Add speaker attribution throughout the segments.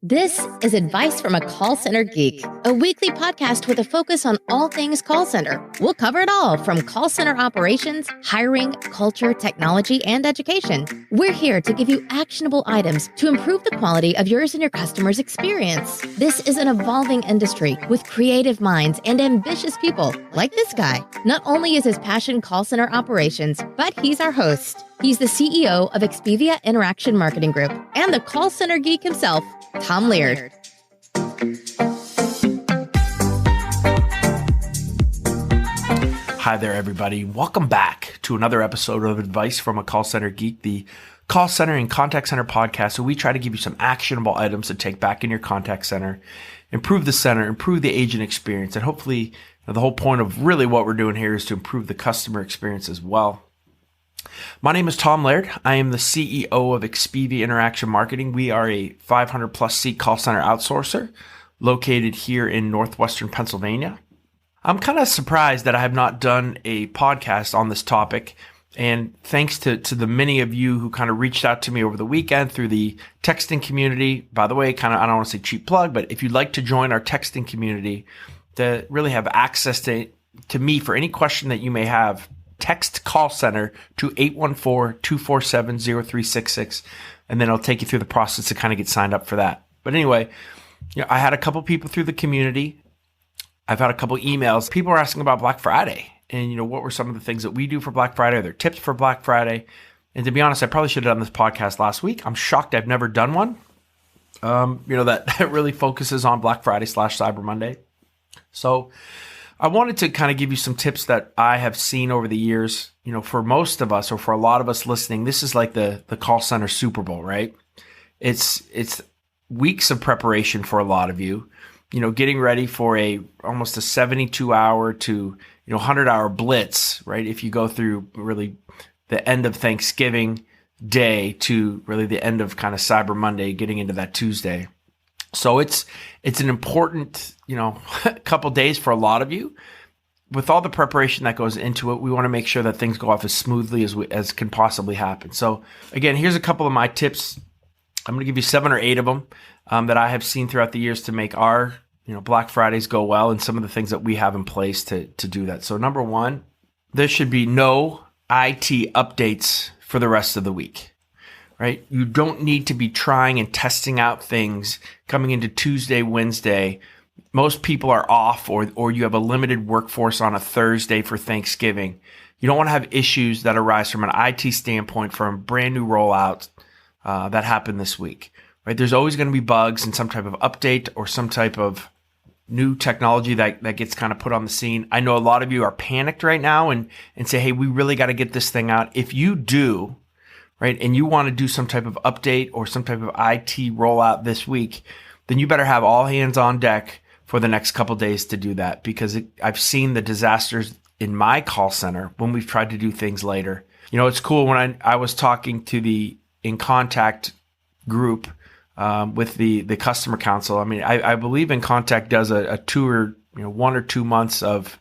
Speaker 1: This is Advice from a Call Center Geek, a weekly podcast with a focus on all things call center. We'll cover it all from call center operations, hiring, culture, technology, and education. We're here to give you actionable items to improve the quality of yours and your customers' experience. This is an evolving industry with creative minds and ambitious people like this guy. Not only is his passion call center operations, but he's our host. He's the CEO of Expedia Interaction Marketing Group and the call center geek himself, Tom Laird.
Speaker 2: Hi there, everybody. Welcome back to another episode of Advice from a Call Center Geek, the call center and contact center podcast. So we try to give you some actionable items to take back in your contact center, improve the center, improve the agent experience, and hopefully the whole point of really what we're doing here is to improve the customer experience as well. My name is Tom Laird. I am the CEO of Expedia Interaction Marketing. We are a 500 plus seat call center outsourcer located here in Northwestern Pennsylvania. I'm kind of surprised that I have not done a podcast on this topic. And thanks to the many of you who kind of reached out to me over the weekend through the texting community. By the way, I don't want to say cheap plug, but if you'd like to join our texting community to really have access to me for any question that you may have, text call center to 814-247-0366, and then I'll take you through the process to kind of get signed up for that. But anyway, I had a couple people through the community. I've had a couple emails. People are asking about Black Friday and, what were some of the things that we do for Black Friday? Are there tips for Black Friday? And to be honest, I probably should have done this podcast last week. I'm shocked I've never done one. That really focuses on Black Friday / Cyber Monday. So I wanted to kind of give you some tips that I have seen over the years. For most of us, or for a lot of us listening, this is like the call center Superbowl, right? It's weeks of preparation for a lot of you. Getting ready for almost a 72-hour to 100-hour blitz, right? If you go through really the end of Thanksgiving Day to really the end of kind of Cyber Monday, getting into that Tuesday. So it's an important, couple days for a lot of you. With all the preparation that goes into it, we want to make sure that things go off as smoothly as can possibly happen. So again, here's a couple of my tips. I'm going to give you 7 or 8 of them that I have seen throughout the years to make our Black Fridays go well, and some of the things that we have in place to do that. So number 1, there should be no IT updates for the rest of the week. Right? You don't need to be trying and testing out things coming into Tuesday, Wednesday. Most people are off or you have a limited workforce on a Thursday for Thanksgiving. You don't want to have issues that arise from an IT standpoint from brand new rollouts that happened this week. Right? There's always going to be bugs and some type of update or some type of new technology that gets kind of put on the scene. I know a lot of you are panicked right now and say, hey, we really got to get this thing out. If you do, right, and you want to do some type of update or some type of IT rollout this week, then you better have all hands on deck for the next couple days to do that, because I've seen the disasters in my call center when we've tried to do things later. It's cool when I was talking to the In Contact group with the customer council. I mean, I believe In Contact does a 1 or 2 months of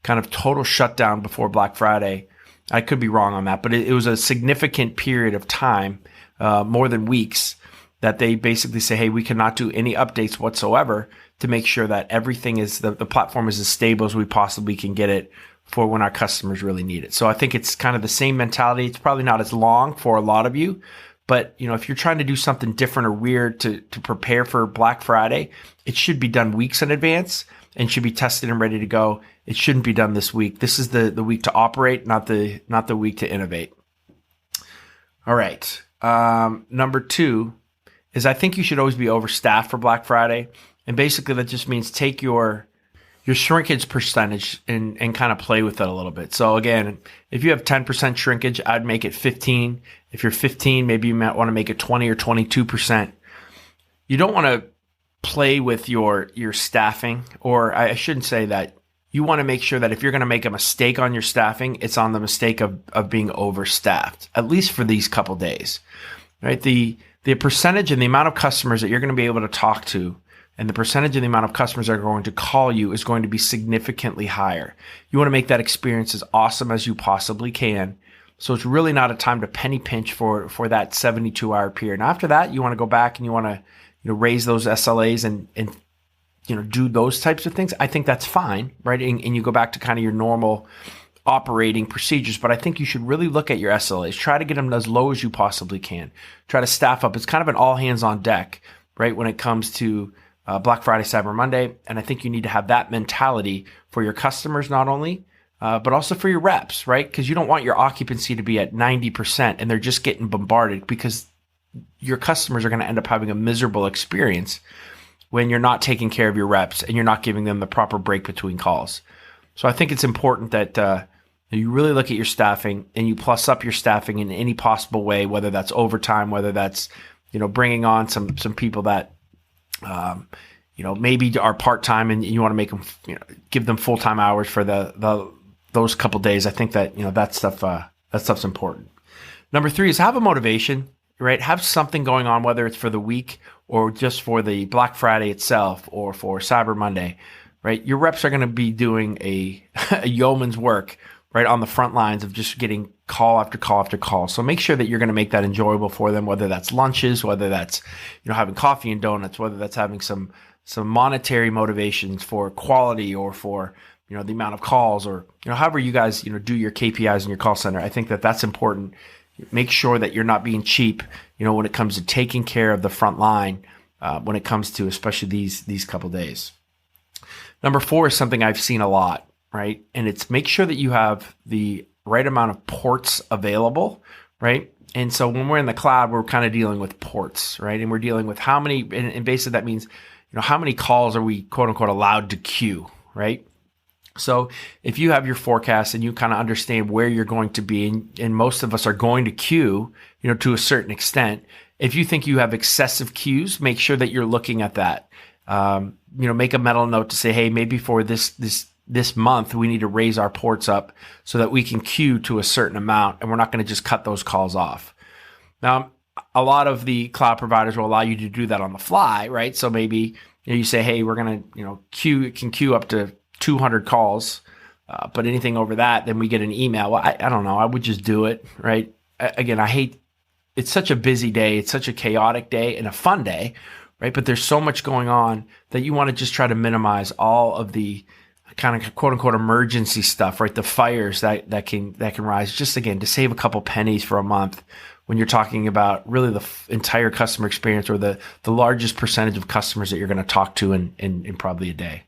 Speaker 2: kind of total shutdown before Black Friday. I could be wrong on that, but it was a significant period of time, more than weeks, that they basically say, hey, we cannot do any updates whatsoever to make sure that everything is, the platform is as stable as we possibly can get it for when our customers really need it. So I think it's kind of the same mentality. It's probably not as long for a lot of you, but if you're trying to do something different or weird to prepare for Black Friday, it should be done weeks in advance and should be tested and ready to go. It shouldn't be done this week. This is the week to operate, not the week to innovate. All right. Number 2 is I think you should always be overstaffed for Black Friday. And basically that just means take your shrinkage percentage and kind of play with it a little bit. So again, if you have 10% shrinkage, I'd make it 15. If you're 15, maybe you might want to make it 20 or 22%. You don't want to play with your staffing, or I shouldn't say that. You want to make sure that if you're going to make a mistake on your staffing, it's on the mistake of being overstaffed, at least for these couple days, right? The percentage and the amount of customers that you're going to be able to talk to and the percentage and the amount of customers that are going to call you is going to be significantly higher. You want to make that experience as awesome as you possibly can. So it's really not a time to penny pinch for that 72-hour period. And after that, you want to go back and you want to raise those SLAs and do those types of things, I think that's fine, right? And you go back to kind of your normal operating procedures. But I think you should really look at your SLAs. Try to get them as low as you possibly can. Try to staff up. It's kind of an all hands on deck, right, when it comes to Black Friday, Cyber Monday. And I think you need to have that mentality for your customers not only, but also for your reps, right? Because you don't want your occupancy to be at 90% and they're just getting bombarded, because your customers are going to end up having a miserable experience when you're not taking care of your reps and you're not giving them the proper break between calls. So I think it's important that you really look at your staffing and you plus up your staffing in any possible way, whether that's overtime, whether that's, bringing on some people that, maybe are part-time and you want to make them, give them full-time hours for those couple days. I think that, that stuff's important. Number 3 is have a motivation, right? Have something going on, whether it's for the week or just for the Black Friday itself or for Cyber Monday, right? Your reps are going to be doing a yeoman's work, right, on the front lines of just getting call after call after call. So make sure that you're going to make that enjoyable for them, whether that's lunches, whether that's, having coffee and donuts, whether that's having some monetary motivations for quality or for, the amount of calls or, however you guys, do your KPIs in your call center. I think that that's important. Make sure that you're not being cheap, when it comes to taking care of the front line, when it comes to especially these couple days. Number 4 is something I've seen a lot, right? And it's make sure that you have the right amount of ports available, right? And so when we're in the cloud, we're kind of dealing with ports, right? And we're dealing with how many, and basically that means, how many calls are we quote unquote allowed to queue, right? So if you have your forecast and you kind of understand where you're going to be, and most of us are going to queue, to a certain extent, if you think you have excessive queues, make sure that you're looking at that. Make a mental note to say, hey, maybe for this month, we need to raise our ports up so that we can queue to a certain amount and we're not going to just cut those calls off. Now, a lot of the cloud providers will allow you to do that on the fly, right? So maybe you say, hey, we're going to, queue up to 200 calls, but anything over that, then we get an email. Well, I don't know. I would just do it, right? Again, it's such a busy day. It's such a chaotic day and a fun day, right? But there's so much going on that you want to just try to minimize all of the kind of quote unquote emergency stuff, right? The fires that can rise, just again, to save a couple pennies for a month when you're talking about really the entire customer experience or the largest percentage of customers that you're going to talk to in probably a day.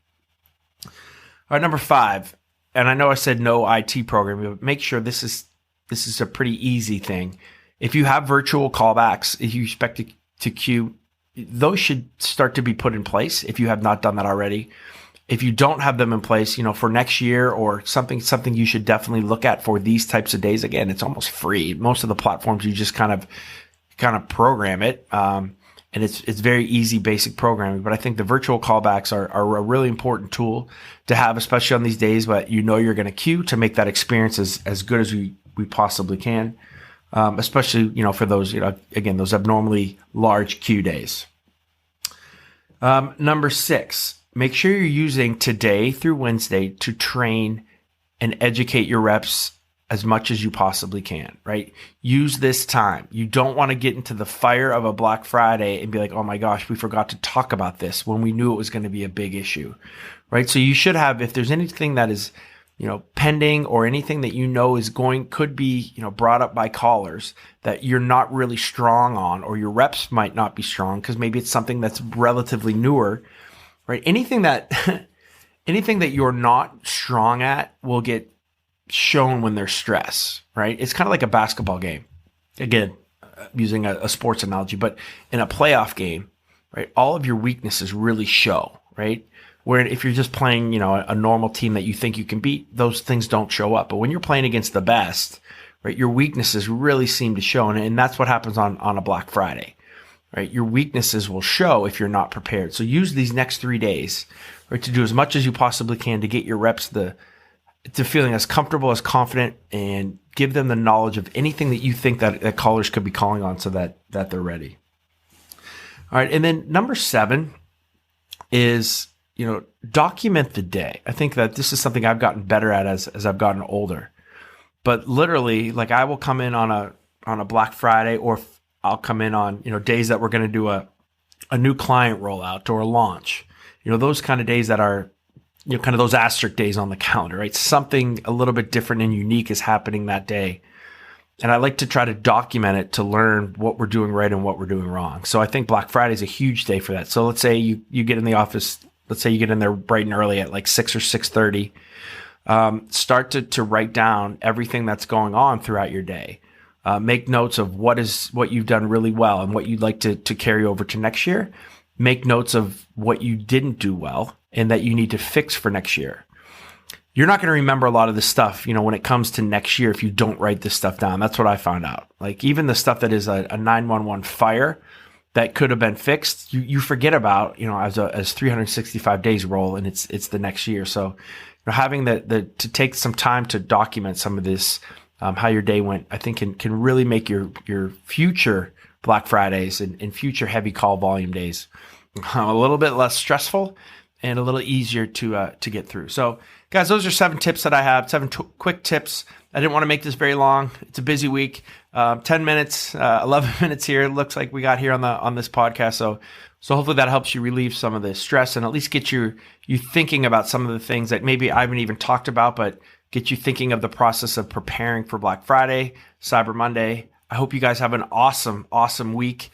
Speaker 2: All right, number 5, and I know I said no IT programming, but make sure this is a pretty easy thing. If you have virtual callbacks, if you expect to queue, those should start to be put in place if you have not done that already. If you don't have them in place, for next year or something you should definitely look at for these types of days. Again, it's almost free. Most of the platforms, you just kind of program it. And it's very easy, basic programming. But I think the virtual callbacks are a really important tool to have, especially on these days, but you're going to queue to make that experience as good as we possibly can. Especially, for those, again, those abnormally large queue days. Number 6, make sure you're using today through Wednesday to train and educate your reps as much as you possibly can, right? Use this time. You don't want to get into the fire of a Black Friday and be like, oh my gosh, we forgot to talk about this when we knew it was going to be a big issue, right? So you should have, if there's anything that is, pending or anything that could be, brought up by callers that you're not really strong on, or your reps might not be strong because maybe it's something that's relatively newer, right? Anything that you're not strong at will get shown when there's stress, right? It's kind of like a basketball game. Again, using a sports analogy, but in a playoff game, right? All of your weaknesses really show, right? Where if you're just playing, a normal team that you think you can beat, those things don't show up. But when you're playing against the best, right, your weaknesses really seem to show. And that's what happens on a Black Friday, right? Your weaknesses will show if you're not prepared. So use these next 3 days, right, to do as much as you possibly can to get your reps to feeling as comfortable, as confident, and give them the knowledge of anything that you think that callers could be calling on so that they're ready. All right. And then number 7 is, document the day. I think that this is something I've gotten better at as I've gotten older. But literally, like I will come in on a Black Friday, or I'll come in on, days that we're going to do a a new client rollout or a launch, those kind of days that are, kind of those asterisk days on the calendar, right? Something a little bit different and unique is happening that day. And I like to try to document it to learn what we're doing right and what we're doing wrong. So I think Black Friday is a huge day for that. So let's say you get in the office, let's say you get in there bright and early at like 6 or 6:30. Start to write down everything that's going on throughout your day. Make notes of what you've done really well and what you'd like to carry over to next year. Make notes of what you didn't do well and that you need to fix for next year. You're not going to remember a lot of this stuff, when it comes to next year if you don't write this stuff down. That's what I found out. Like even the stuff that is a 911 fire that could have been fixed, you forget about, as 365 days roll and it's the next year. So having to take some time to document some of this, how your day went, I think can really make your future Black Fridays and future heavy call volume days a little bit less stressful and a little easier to get through. So guys, those are 7 tips that I have, 7 quick tips. I didn't want to make this very long. It's a busy week. 10 minutes, 11 minutes here. It looks like we got here on this podcast. So hopefully that helps you relieve some of the stress and at least get you thinking about some of the things that maybe I haven't even talked about, but get you thinking of the process of preparing for Black Friday, Cyber Monday. I hope you guys have an awesome, awesome week.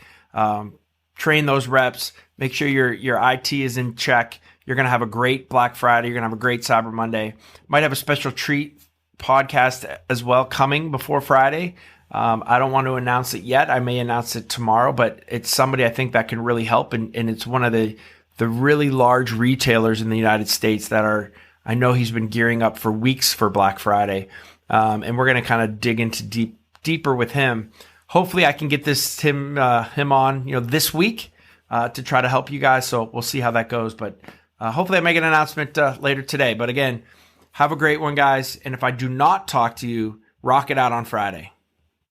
Speaker 2: Train those reps. Make sure your IT is in check. You're going to have a great Black Friday. You're going to have a great Cyber Monday. Might have a special treat podcast as well coming before Friday. I don't want to announce it yet. I may announce it tomorrow, but it's somebody I think that can really help. And it's one of the really large retailers in the United States that I know he's been gearing up for weeks for Black Friday. And we're going to kind of dig into deeper with him. Hopefully I can get him on, this week, to try to help you guys. So we'll see how that goes, but hopefully I make an announcement later today. But again, have a great one, guys. And if I do not talk to you, rock it out on Friday.